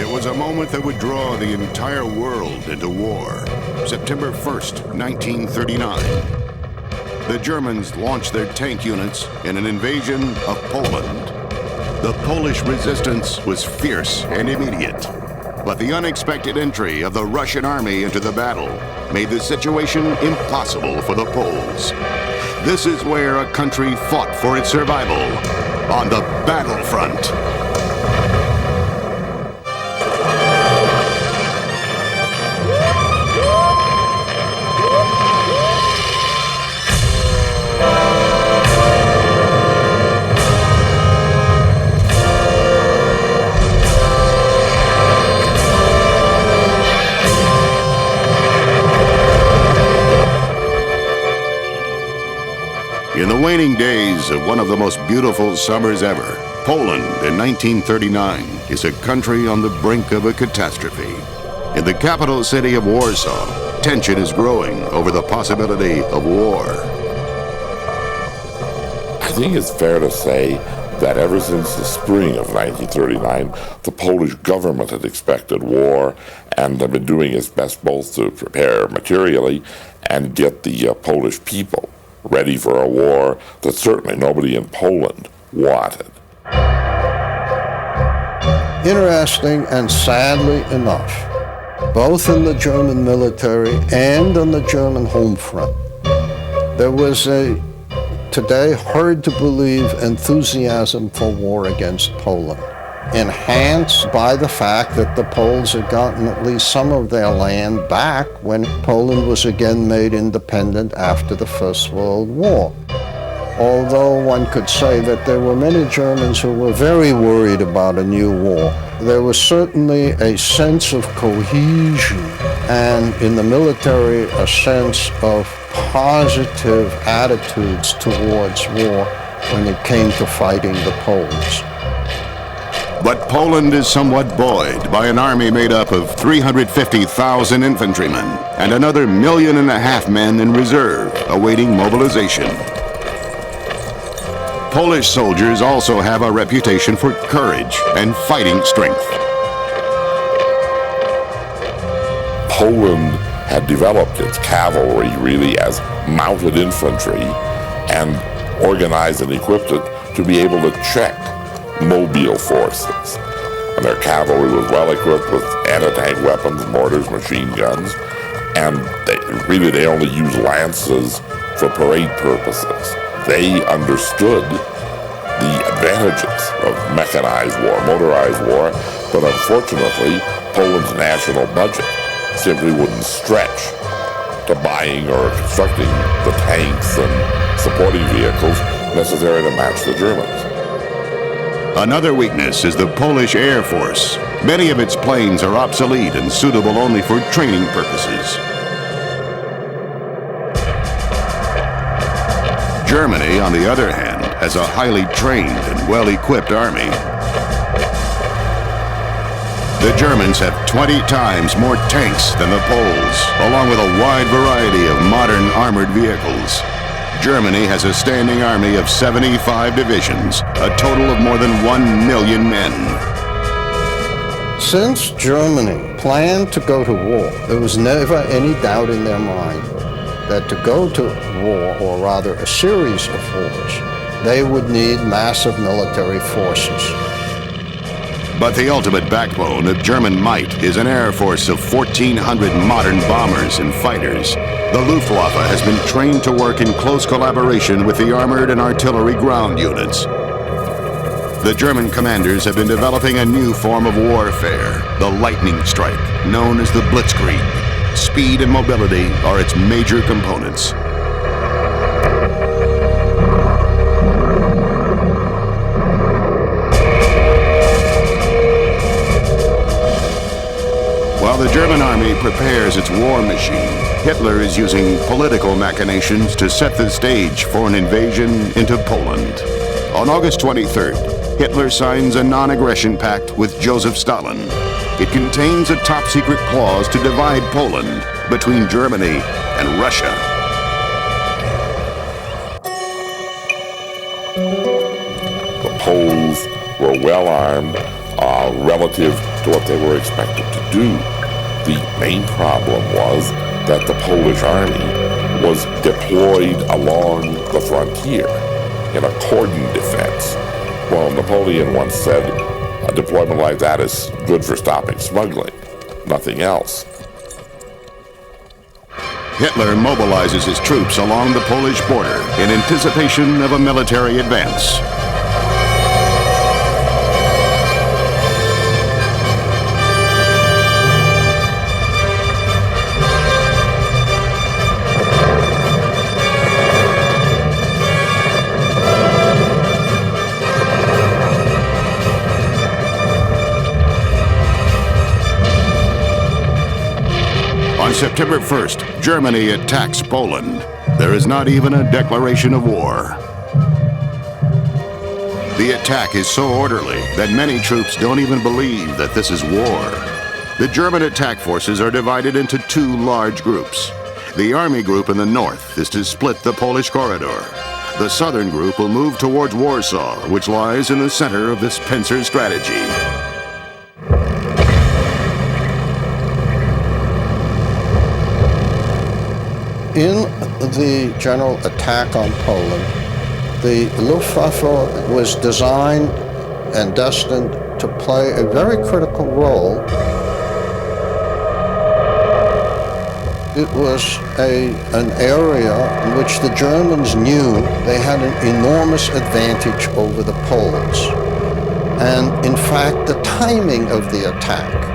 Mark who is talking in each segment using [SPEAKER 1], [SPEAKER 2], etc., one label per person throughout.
[SPEAKER 1] It was a moment that would draw the entire world into war. September 1st, 1939. The Germans launched their tank units in an invasion of Poland. The Polish resistance was fierce and immediate, but the unexpected entry of the Russian army into the battle made the situation impossible for the Poles. This is where a country fought for its survival, on the battlefront. In the waning days of one of the most beautiful summers ever, Poland in 1939 is a country on the brink of a catastrophe. In the capital city of Warsaw, tension is growing over the possibility of war.
[SPEAKER 2] I think it's fair to say that ever since the spring of 1939, the Polish government had expected war and had been doing its best both to prepare materially and get the Polish people ready for a war that certainly nobody in Poland wanted.
[SPEAKER 3] Interesting and sadly enough, both in the German military and on the German home front, there was a, today hard to believe, enthusiasm for war against Poland, enhanced by the fact that the Poles had gotten at least some of their land back when Poland was again made independent after the First World War. Although one could say that there were many Germans who were very worried about a new war, there was certainly a sense of cohesion and in the military a sense of positive attitudes towards war when it came to fighting the Poles.
[SPEAKER 1] But Poland is somewhat buoyed by an army made up of 350,000 infantrymen and another 1.5 million men in reserve awaiting mobilization. Polish soldiers also have a reputation for courage and fighting strength.
[SPEAKER 2] Poland had developed its cavalry really as mounted infantry and organized and equipped it to be able to check mobile forces. And their cavalry was well equipped with anti-tank weapons, mortars, machine guns, and they only used lances for parade purposes. They understood the advantages of mechanized war, motorized war, but unfortunately, Poland's national budget simply wouldn't stretch to buying or constructing the tanks and supporting vehicles necessary to match the Germans.
[SPEAKER 1] Another weakness is the Polish Air Force. Many of its planes are obsolete and suitable only for training purposes. Germany, on the other hand, has a highly trained and well-equipped army. The Germans have 20 times more tanks than the Poles, along with a wide variety of modern armored vehicles. Germany has a standing army of 75 divisions, a total of more than 1 million men.
[SPEAKER 3] Since Germany planned to go to war, there was never any doubt in their mind that to go to war, or rather a series of wars, they would need massive military forces.
[SPEAKER 1] But the ultimate backbone of German might is an air force of 1,400 modern bombers and fighters. The Luftwaffe has been trained to work in close collaboration with the armored and artillery ground units. The German commanders have been developing a new form of warfare, the lightning strike, known as the Blitzkrieg. Speed and mobility are its major components. While the German army prepares its war machine, Hitler is using political machinations to set the stage for an invasion into Poland. On August 23rd, Hitler signs a non-aggression pact with Joseph Stalin. It contains a top-secret clause to divide Poland between Germany and Russia.
[SPEAKER 2] The Poles were well armed relative to what they were expected to do. The main problem was that the Polish army was deployed along the frontier in a cordon defense. Well, Napoleon once said a deployment like that is good for stopping smuggling, nothing else.
[SPEAKER 1] Hitler mobilizes his troops along the Polish border in anticipation of a military advance. On September 1st, Germany attacks Poland. There is not even a declaration of war. The attack is so orderly that many troops don't even believe that this is war. The German attack forces are divided into two large groups. The army group in the north is to split the Polish corridor. The southern group will move towards Warsaw, which lies in the center of this pincer strategy.
[SPEAKER 3] In the general attack on Poland, the Luftwaffe was designed and destined to play a very critical role. It was an area in which the Germans knew they had an enormous advantage over the Poles. And in fact, the timing of the attack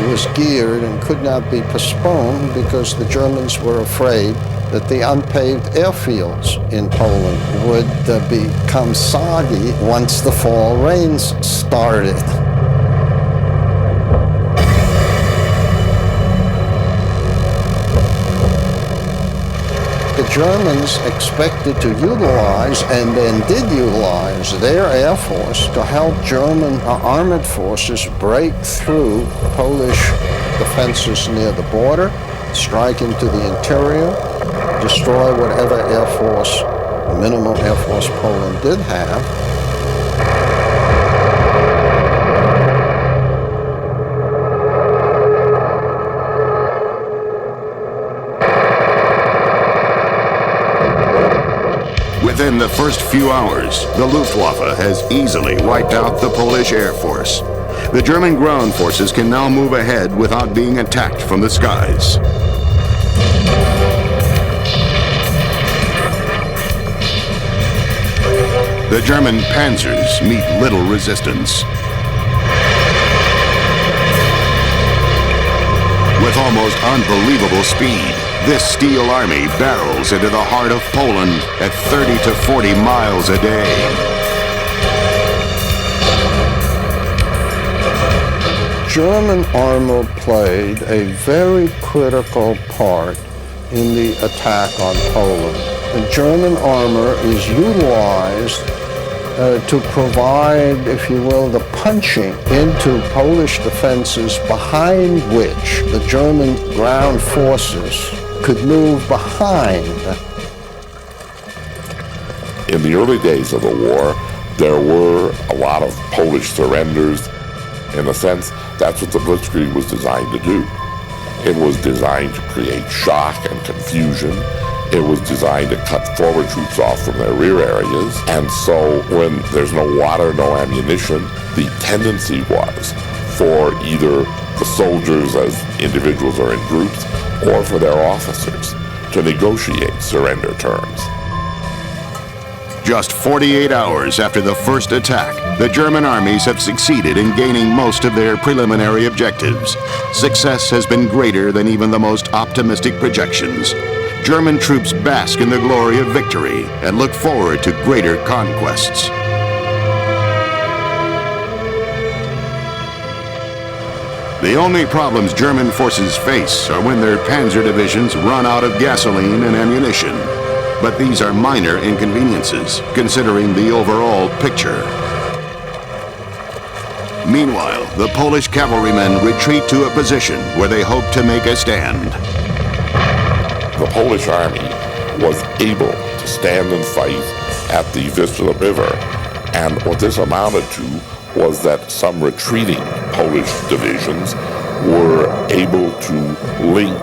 [SPEAKER 3] was geared and could not be postponed because the Germans were afraid that the unpaved airfields in Poland would become soggy once the fall rains started. The Germans expected to utilize, and then did utilize, their air force to help German armored forces break through Polish defenses near the border, strike into the interior, destroy whatever air force, minimal air force Poland did have.
[SPEAKER 1] Within the first few hours, the Luftwaffe has easily wiped out the Polish Air Force. The German ground forces can now move ahead without being attacked from the skies. The German panzers meet little resistance. With almost unbelievable speed, this steel army barrels into the heart of Poland at 30 to 40 miles a day.
[SPEAKER 3] German armor played a very critical part in the attack on Poland. The German armor is utilized to provide, if you will, the punching into Polish defenses behind which the German ground forces could move behind.
[SPEAKER 2] In the early days of the war, there were a lot of Polish surrenders. In a sense, that's what the Blitzkrieg was designed to do. It was designed to create shock and confusion. It was designed to cut forward troops off from their rear areas. And so when there's no water, no ammunition, the tendency was for either the soldiers as individuals or in groups, or for their officers to negotiate surrender terms.
[SPEAKER 1] Just 48 hours after the first attack, the German armies have succeeded in gaining most of their preliminary objectives. Success has been greater than even the most optimistic projections. German troops bask in the glory of victory and look forward to greater conquests. The only problems German forces face are when their panzer divisions run out of gasoline and ammunition. But these are minor inconveniences, considering the overall picture. Meanwhile, the Polish cavalrymen retreat to a position where they hope to make a stand.
[SPEAKER 2] The Polish army was able to stand and fight at the Vistula River, and what this amounted to was that some retreating Polish divisions were able to link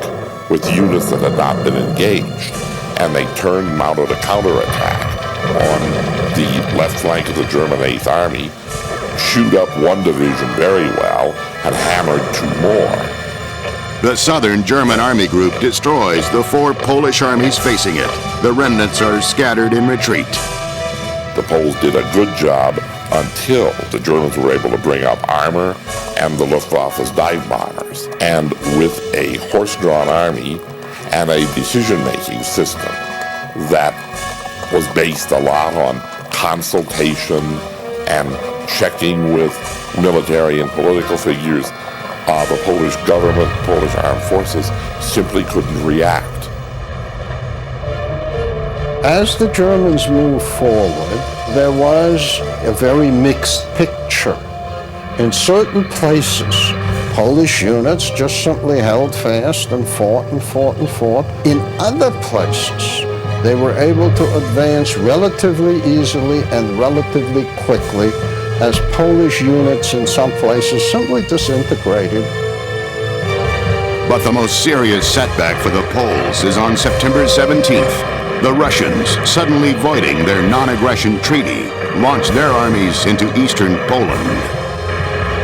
[SPEAKER 2] with units that had not been engaged, and they mounted a counterattack on the left flank of the German 8th Army, shoot up one division very well, and hammered two more.
[SPEAKER 1] The Southern German Army Group destroys the four Polish armies facing it. The remnants are scattered in retreat.
[SPEAKER 2] The Poles did a good job until the Germans were able to bring up armor and the Luftwaffe's dive bombers. And with a horse-drawn army and a decision-making system that was based a lot on consultation and checking with military and political figures, the Polish government, Polish armed forces simply couldn't react.
[SPEAKER 3] As the Germans moved forward, there was a very mixed picture. In certain places, Polish units just simply held fast and fought and fought and fought. In other places, they were able to advance relatively easily and relatively quickly, as Polish units in some places simply disintegrated.
[SPEAKER 1] But the most serious setback for the Poles is on September 17th. The Russians, suddenly voiding their non-aggression treaty, launched their armies into eastern Poland.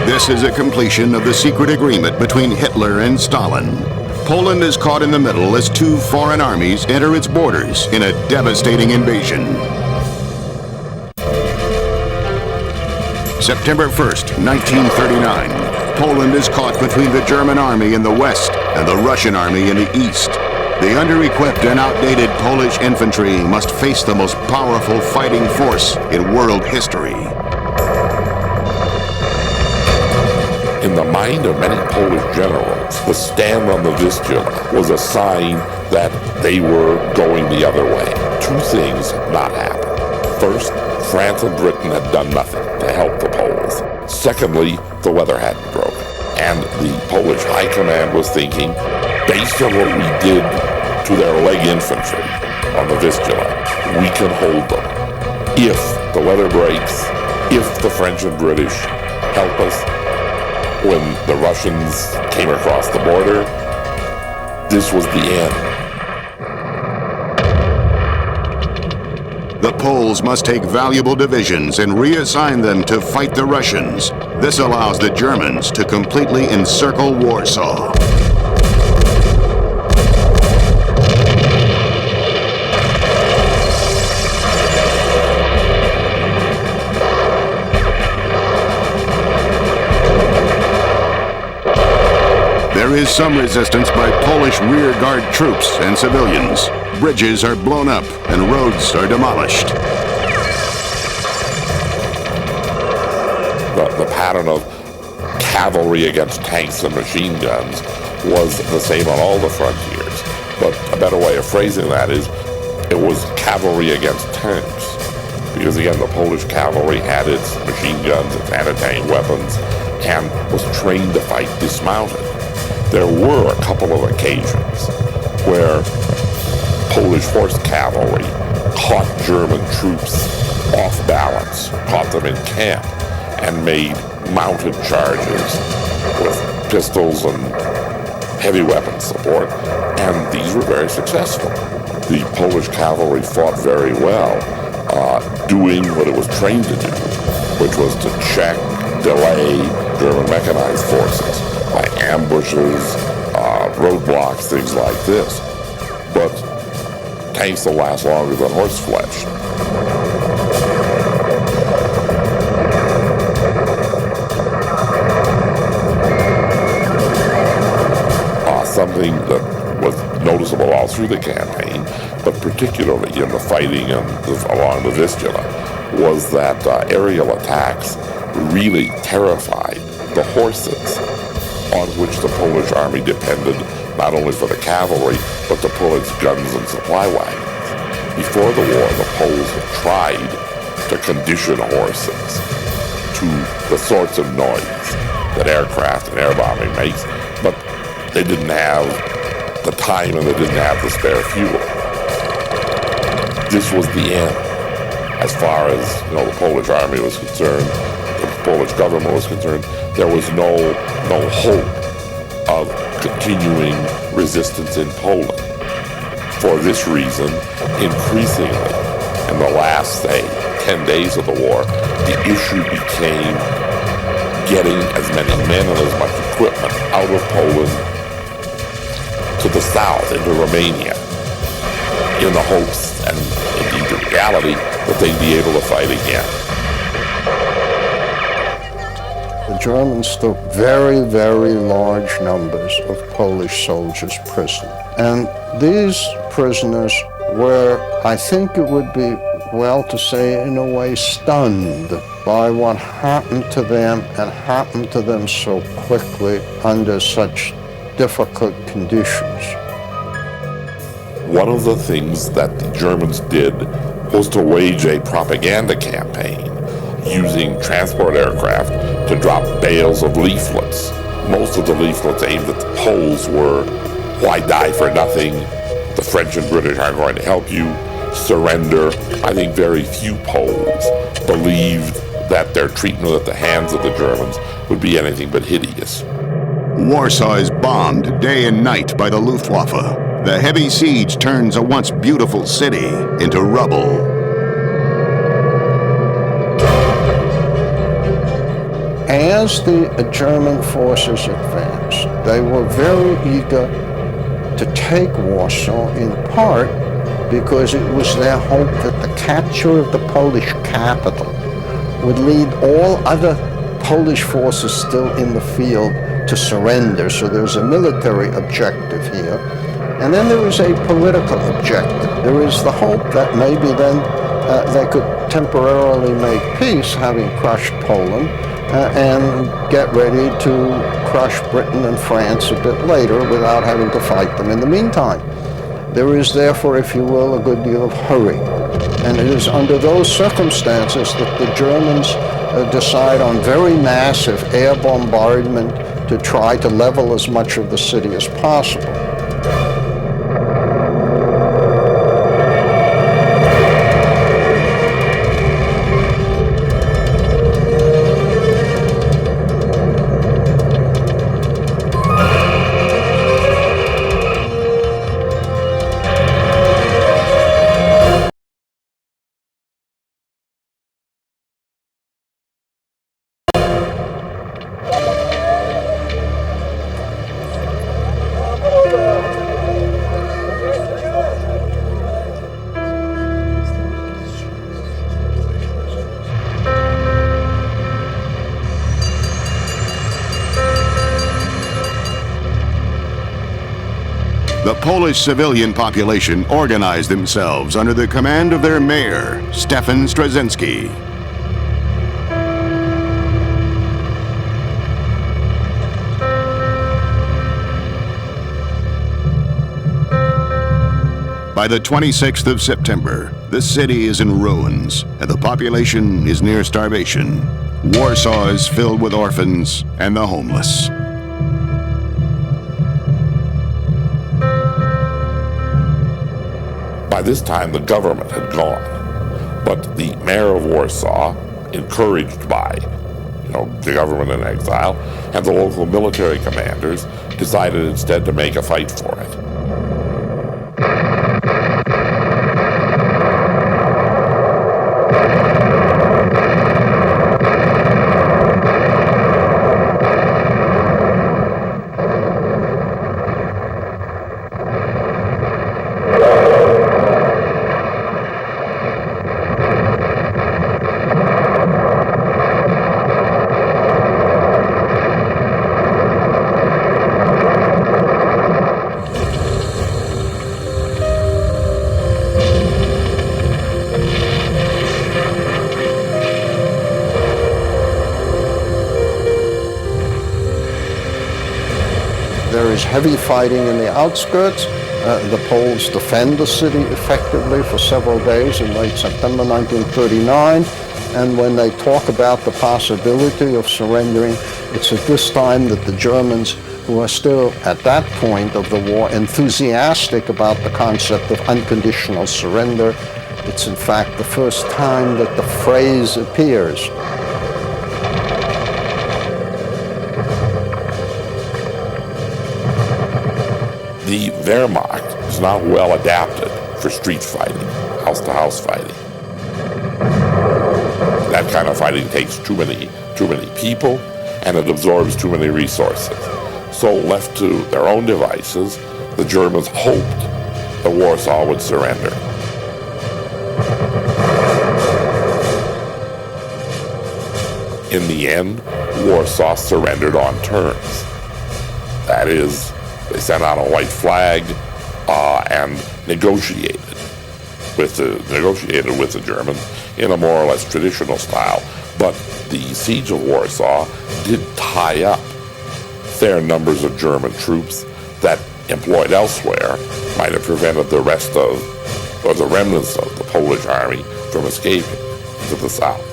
[SPEAKER 1] This is a completion of the secret agreement between Hitler and Stalin. Poland is caught in the middle as two foreign armies enter its borders in a devastating invasion. September 1st, 1939. Poland is caught between the German army in the west and the Russian army in the east. The under-equipped and outdated Polish infantry must face the most powerful fighting force in world history.
[SPEAKER 2] In the mind of many Polish generals, the stand on the Vistula was a sign that they were going the other way. Two things had not happened. First, France and Britain had done nothing to help the Poles. Secondly, the weather hadn't broken. And the Polish high command was thinking, based on what we did to their leg infantry on the Vistula, we can hold them. If the weather breaks, if the French and British help us, when the Russians came across the border, this was the end.
[SPEAKER 1] The Poles must take valuable divisions and reassign them to fight the Russians. This allows the Germans to completely encircle Warsaw. There is some resistance by Polish rearguard troops and civilians. Bridges are blown up and roads are demolished.
[SPEAKER 2] The pattern of cavalry against tanks and machine guns was the same on all the frontiers. But a better way of phrasing that is, it was cavalry against tanks. Because again, the Polish cavalry had its machine guns, its anti-tank weapons, and was trained to fight dismounted. There were a couple of occasions where Polish horse cavalry caught German troops off balance, caught them in camp, and made mounted charges with pistols and heavy weapon support, and these were very successful. The Polish cavalry fought very well, doing what it was trained to do, which was to check, delay German mechanized forces by ambushes, roadblocks, things like this. But tanks will last longer than horseflesh. Something that was noticeable all through the campaign, but particularly in the fighting along the Vistula, was that aerial attacks really terrified the horses on which the Polish army depended, not only for the cavalry, but to pull its guns and supply wagons. Before the war, the Poles had tried to condition horses to the sorts of noise that aircraft and air bombing makes, but they didn't have the time and they didn't have the spare fuel. This was the end. As far as the Polish army was concerned, the Polish Polish government was concerned, there was no hope of continuing resistance in Poland. For this reason, increasingly, in the last, say, 10 days of the war, the issue became getting as many men and as much equipment out of Poland to the south, into Romania, in the hopes, and indeed the reality, that they'd be able to fight again.
[SPEAKER 3] The Germans took very, very large numbers of Polish soldiers prisoner. And these prisoners were, I think it would be well to say, in a way, stunned by what happened to them, and happened to them so quickly under such difficult conditions.
[SPEAKER 2] One of the things that the Germans did was to wage a propaganda campaign using transport aircraft to drop bales of leaflets. Most of the leaflets aimed at the Poles were, "Why die for nothing? The French and British aren't going to help you. Surrender." I think very few Poles believed that their treatment at the hands of the Germans would be anything but hideous.
[SPEAKER 1] Warsaw is bombed day and night by the Luftwaffe. The heavy siege turns a once beautiful city into rubble.
[SPEAKER 3] As the German forces advanced, they were very eager to take Warsaw, in part because it was their hope that the capture of the Polish capital would lead all other Polish forces still in the field to surrender. So there's a military objective here. And then there is a political objective. There is the hope that maybe then they could temporarily make peace, having crushed Poland, and get ready to crush Britain and France a bit later without having to fight them in the meantime. There is therefore, if you will, a good deal of hurry. And it is under those circumstances that the Germans decide on very massive air bombardment to try to level as much of the city as possible.
[SPEAKER 1] The Polish civilian population organized themselves under the command of their mayor, Stefan Straczynski. By the 26th of September, the city is in ruins and the population is near starvation. Warsaw is filled with orphans and the homeless.
[SPEAKER 2] By this time, the government had gone, but the mayor of Warsaw, encouraged by, the government in exile, and the local military commanders, decided instead to make a fight for it.
[SPEAKER 3] There is heavy fighting in the outskirts. The Poles defend the city effectively for several days in late September 1939. And when they talk about the possibility of surrendering, it's at this time that the Germans, who are still at that point of the war enthusiastic about the concept of unconditional surrender, it's in fact the first time that the phrase appears.
[SPEAKER 2] The Wehrmacht is not well adapted for street fighting, house-to-house fighting. That kind of fighting takes too many people, and it absorbs too many resources. So left to their own devices, the Germans hoped that Warsaw would surrender. In the end, Warsaw surrendered on terms. That is, they sent out a white flag and negotiated with the Germans in a more or less traditional style. But the siege of Warsaw did tie up fair numbers of German troops that, employed elsewhere, might have prevented the rest of, or the remnants of the Polish army from escaping to the south.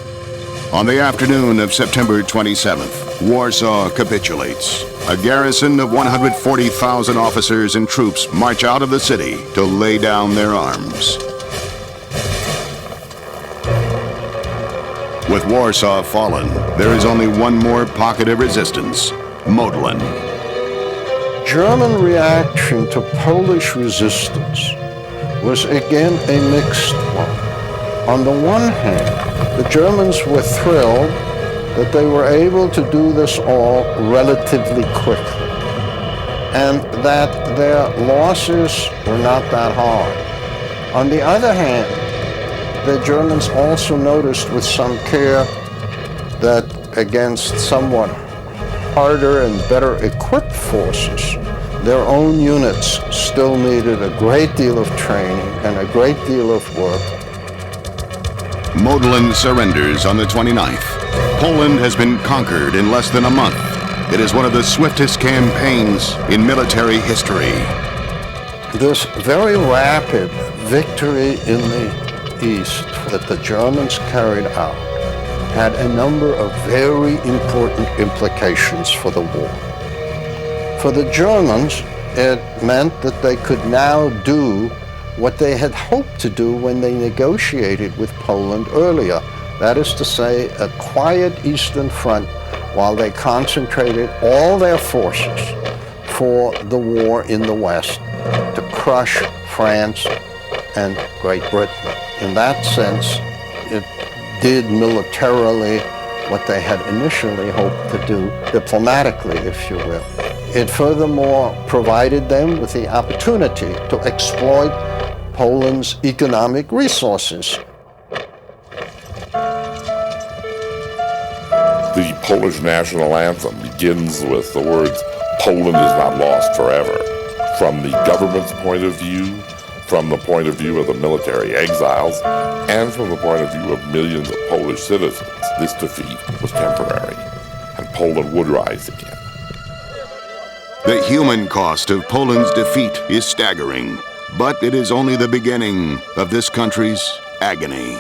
[SPEAKER 1] On the afternoon of September 27th, Warsaw capitulates. A garrison of 140,000 officers and troops march out of the city to lay down their arms. With Warsaw fallen, there is only one more pocket of resistance, Modlin.
[SPEAKER 3] German reaction to Polish resistance was again a mixed one. On the one hand, the Germans were thrilled that they were able to do this all relatively quickly, and that their losses were not that hard. On the other hand, the Germans also noticed with some care that against somewhat harder and better equipped forces, their own units still needed a great deal of training and a great deal of work.
[SPEAKER 1] Modlin surrenders on the 29th. Poland has been conquered in less than a month. It is one of the swiftest campaigns in military history.
[SPEAKER 3] This very rapid victory in the East that the Germans carried out had a number of very important implications for the war. For the Germans, it meant that they could now do what they had hoped to do when they negotiated with Poland earlier. That is to say, a quiet Eastern Front while they concentrated all their forces for the war in the West to crush France and Great Britain. In that sense, it did militarily what they had initially hoped to do, diplomatically, if you will. It furthermore provided them with the opportunity to exploit Poland's economic resources.
[SPEAKER 2] The Polish national anthem begins with the words, "Poland is not lost forever." From the government's point of view, from the point of view of the military exiles, and from the point of view of millions of Polish citizens, this defeat was temporary, and Poland would rise again.
[SPEAKER 1] The human cost of Poland's defeat is staggering, but it is only the beginning of this country's agony.